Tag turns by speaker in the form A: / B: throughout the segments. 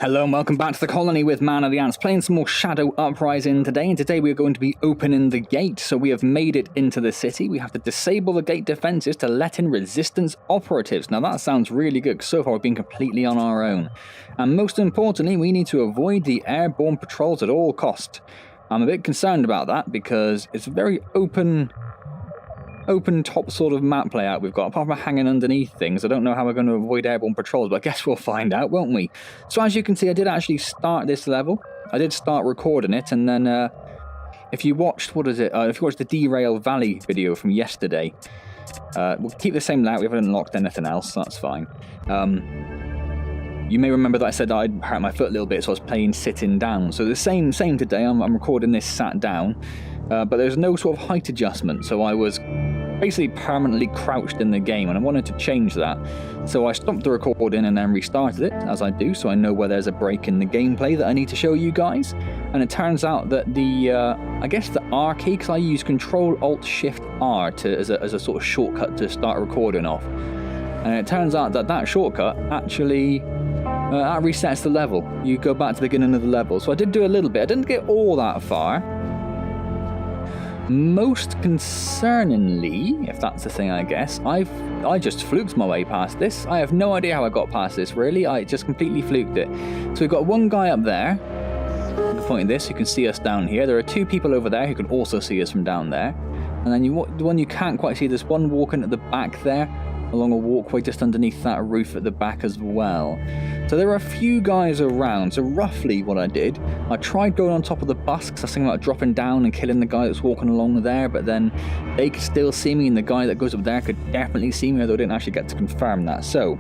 A: Hello and welcome back to the colony with Man of the Antz, playing some more Shadow Uprising today, and today we are going to be opening the gate. So we have made it into the city. We have to disable the gate defenses to let in resistance operatives. Now that sounds really good, because so far we've been completely on our own. And most importantly, we need to avoid the airborne patrols at all cost. I'm a bit concerned about that, because it's a very open top sort of map layout we've got. Apart from hanging underneath things, I don't know how we're going to avoid airborne patrols, but I guess we'll find out, won't we? So as you can see, I did actually start this level. I did start recording it, and then if you watched, if you watched the Derail Valley video from yesterday, we'll keep the same layout. We haven't unlocked anything else, so that's fine. You may remember that I said that I'd hurt my foot a little bit, so I was playing sitting down. So the same today. I'm recording this sat down, but there's no sort of height adjustment, so I was basically permanently crouched in the game, and I wanted to change that. So I stopped the recording and then restarted it, as I do, so I know where there's a break in the gameplay that I need to show you guys. And it turns out that the, I guess the R key, because I use Control-Alt-Shift-R as a sort of shortcut to start recording off. And it turns out that that shortcut actually that resets the level. You go back to the beginning of the level. So I did do a little bit. I didn't get all that far. Most concerningly, if that's the thing, I guess, I just fluked my way past this. I have no idea how I got past this, really. I just completely fluked it. So we've got one guy up there. At the point of this, you can see us down here. There are two people over there who can also see us from down there. And then the one you can't quite see, there's one walking at the back there, along a walkway just underneath that roof at the back as well. So there are a few guys around. So roughly what I did, I tried going on top of the bus, because I was thinking about dropping down and killing the guy that's walking along there, but then they could still see me, and the guy that goes up there could definitely see me, although I didn't actually get to confirm that. So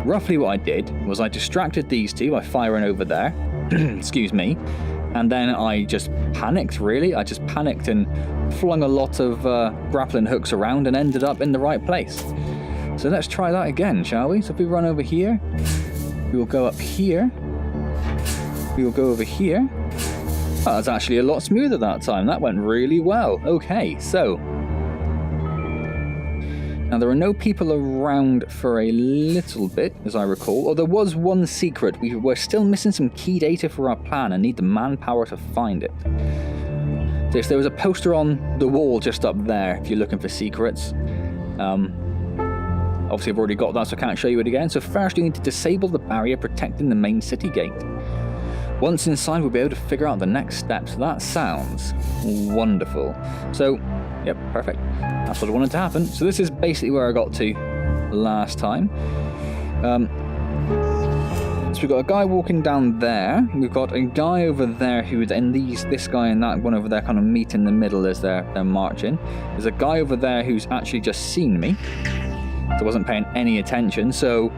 A: roughly what I did was I distracted these two by firing over there, excuse me, and then I just panicked, really. I just panicked and flung a lot of grappling hooks around and ended up in the right place. So let's try that again, shall we? So if we run over here, we will go up here, we will go over here. Oh, that's actually a lot smoother that time. That went really well. Okay, so now there are no people around for a little bit, as I recall. Oh, there was one secret. We're still missing some key data for our plan and need the manpower to find it. So if there was a poster on the wall just up there, if you're looking for secrets. Obviously, I've already got that, so I can't show you it again. So first, you need to disable the barrier protecting the main city gate. Once inside, we'll be able to figure out the next steps. That sounds wonderful. So, yep, perfect. That's what I wanted to happen. So this is basically where I got to last time. So we've got a guy walking down there. We've got a guy over there who, and this guy and that one over there kind of meet in the middle as they're marching. There's a guy over there who's actually just seen me. I wasn't paying any attention, so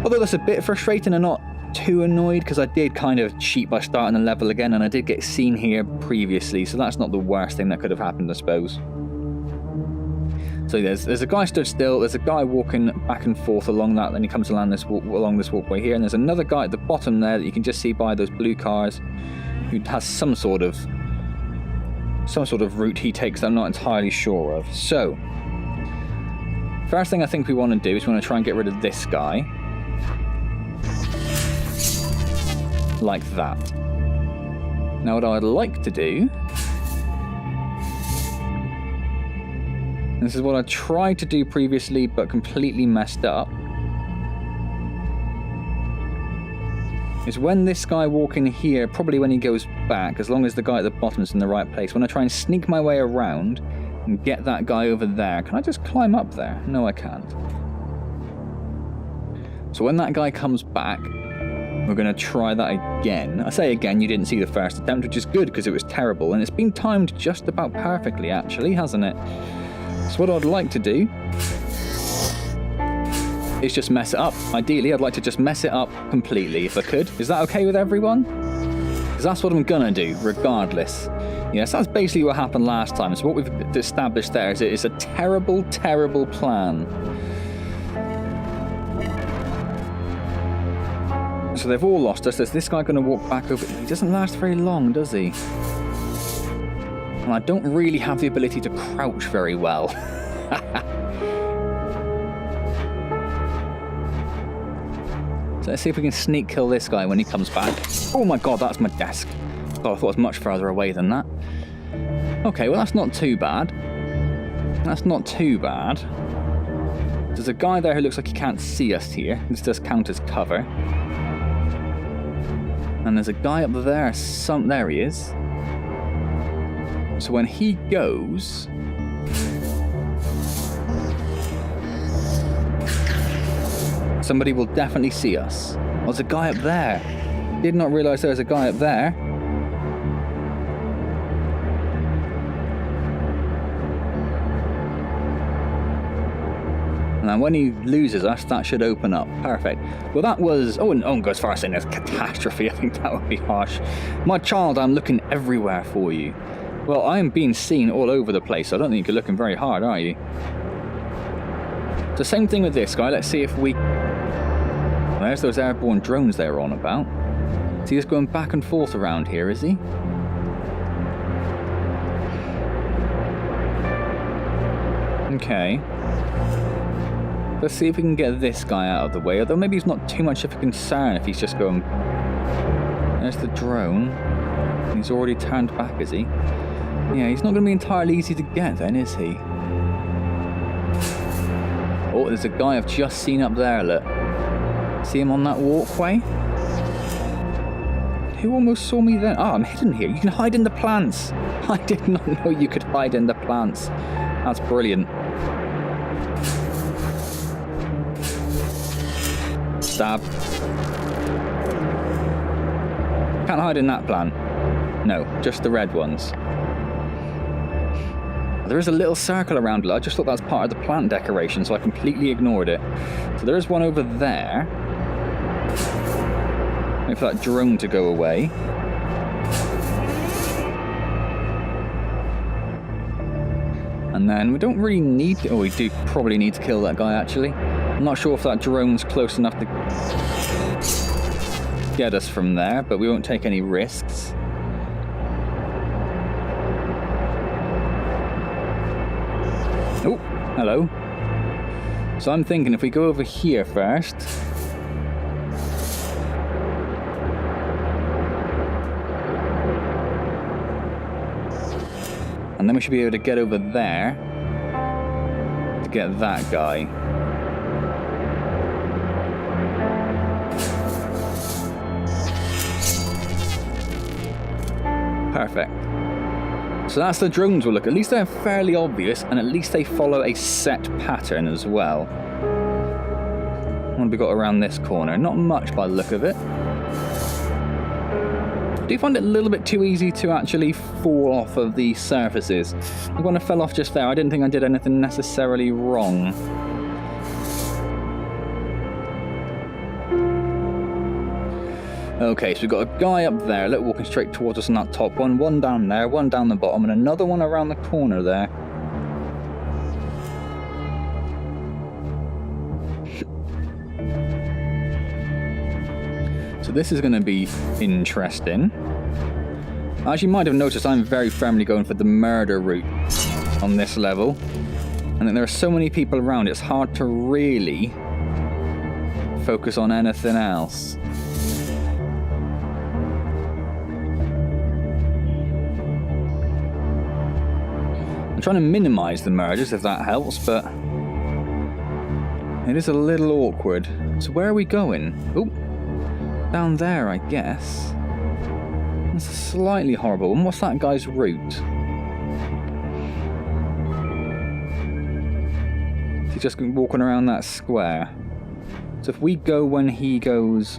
A: although that's a bit frustrating, I'm not too annoyed, because I did kind of cheat by starting the level again, and I did get seen here previously, so that's not the worst thing that could have happened, I suppose. So there's a guy stood still, there's a guy walking back and forth along that, then he comes along this walkway here, and there's another guy at the bottom there that you can just see by those blue cars, who has some sort of route he takes that I'm not entirely sure of. So first thing I think we want to do is we want to try and get rid of this guy. Like that. Now what I'd like to do, and this is what I tried to do previously but completely messed up, is when this guy walking here, probably when he goes back, as long as the guy at the bottom is in the right place, when I try and sneak my way around and get that guy over there. Can I just climb up there? No, I can't. So when that guy comes back, we're going to try that again. I say again, you didn't see the first attempt, which is good because it was terrible, and it's been timed just about perfectly, actually, hasn't it? So what I'd like to do is just mess it up. Ideally, I'd like to just mess it up completely, if I could. Is that okay with everyone? Because that's what I'm going to do, regardless. Yes, that's basically what happened last time. So what we've established there is it is a terrible, terrible plan. So they've all lost us. There's this guy going to walk back over. He doesn't last very long, does he? And I don't really have the ability to crouch very well. So let's see if we can sneak kill this guy when he comes back. Oh my god, that's my desk. God, I thought it was much further away than that. Okay, well that's not too bad. That's not too bad. There's a guy there who looks like he can't see us here. This does count as cover. And there's a guy up there. There he is. So when he goes... somebody will definitely see us. Oh, there's a guy up there. Did not realise there was a guy up there. And when he loses us, that should open up. Perfect. Well, that was... Oh, and go as far as saying there's catastrophe. I think that would be harsh. My child, I'm looking everywhere for you. Well, I am being seen all over the place. I don't think you're looking very hard, are you? So same thing with this guy. Let's see if we... There's those airborne drones they were on about. So he's going back and forth around here, is he? Okay. Let's see if we can get this guy out of the way. Although maybe he's not too much of a concern if he's just going... There's the drone. He's already turned back, is he? Yeah, he's not going to be entirely easy to get then, is he? Oh, there's a guy I've just seen up there, look. See him on that walkway? Who almost saw me then? Oh, I'm hidden here. You can hide in the plants. I did not know you could hide in the plants. That's brilliant. Stab. Can't hide in that plant. No, just the red ones. There is a little circle around it. I just thought that was part of the plant decoration, so I completely ignored it. So there is one over there. Wait for that drone to go away. And then we don't really need to... Oh, we do probably need to kill that guy, actually. I'm not sure if that drone's close enough to get us from there, but we won't take any risks. Oh, hello. So I'm thinking if we go over here first... And then we should be able to get over there to get that guy. Perfect. So that's the drones we'll look at. At least they're fairly obvious, and at least they follow a set pattern as well. What have we got around this corner? Not much by the look of it. I do find it a little bit too easy to actually fall off of the surfaces. When I fell off just there, I didn't think I did anything necessarily wrong. Okay, so we've got a guy up there, look, walking straight towards us on that top one. One down there, one down the bottom, and another one around the corner there. So this is going to be interesting. As you might have noticed, I'm very firmly going for the murder route on this level. And then there are so many people around, it's hard to really focus on anything else. I'm trying to minimize the murders if that helps, but it is a little awkward. So where are we going? Oh, down there, I guess. That's a slightly horrible one. What's that guy's route? Is he just walking around that square? So if we go when he goes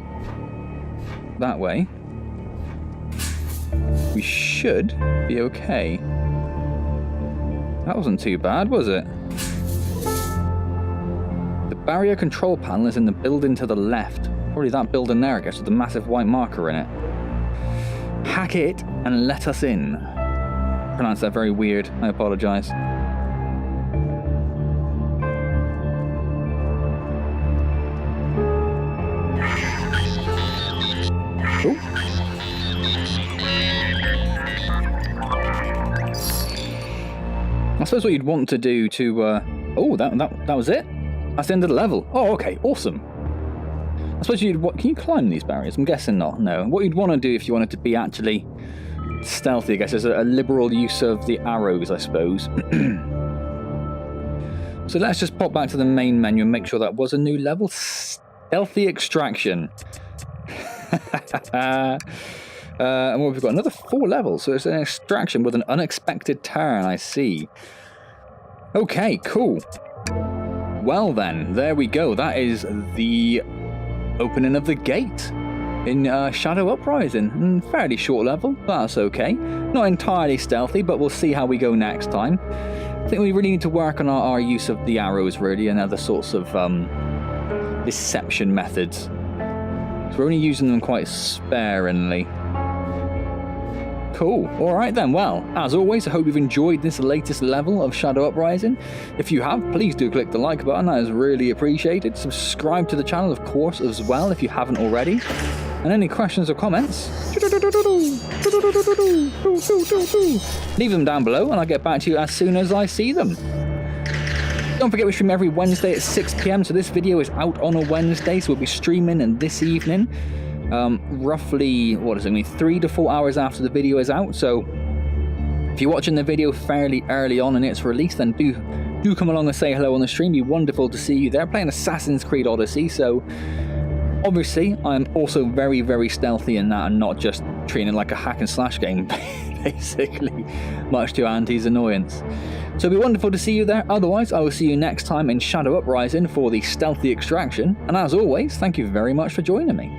A: that way, we should be okay. That wasn't too bad, was it? The barrier control panel is in the building to the left. Probably that building there, I guess, with the massive white marker in it. Hack it and let us in. I pronounced that very weird. I apologise. Ooh. I suppose what you'd want to do to... Oh, that was it? That's the end of the level. Oh, okay, awesome. suppose can you climb these barriers? I'm guessing not, no. What you'd want to do if you wanted to be actually stealthy, I guess, is a liberal use of the arrows, I suppose. So let's just pop back to the main menu and make sure that was a new level. Stealthy extraction. And what have we got? Another 4 levels. So it's an extraction with an unexpected turn, I see. Okay, cool. Well then, there we go. That is the opening of the gate in Shadow Uprising. Fairly short level, but that's okay. Not entirely stealthy, but we'll see how we go next time. I think we really need to work on our use of the arrows, really, and other sorts of deception methods. So we're only using them quite sparingly. Cool. Alright then, well, as always, I hope you've enjoyed this latest level of Shadow Uprising. If you have, please do click the like button, that is really appreciated. Subscribe to the channel, of course, as well, if you haven't already. And any questions or comments, leave them down below and I'll get back to you as soon as I see them. Don't forget we stream every Wednesday at 6 PM, so this video is out on a Wednesday, so we'll be streaming this evening. Roughly, 3 to 4 hours after the video is out. So if you're watching the video fairly early on in its release, then do come along and say hello on the stream. It'd be wonderful to see you there playing Assassin's Creed Odyssey. So obviously I'm also very, very stealthy in that and not just treating it like a hack and slash game, basically, much to Auntie's annoyance. So it'd be wonderful to see you there. Otherwise, I will see you next time in Shadow Uprising for the stealthy extraction. And as always, thank you very much for joining me.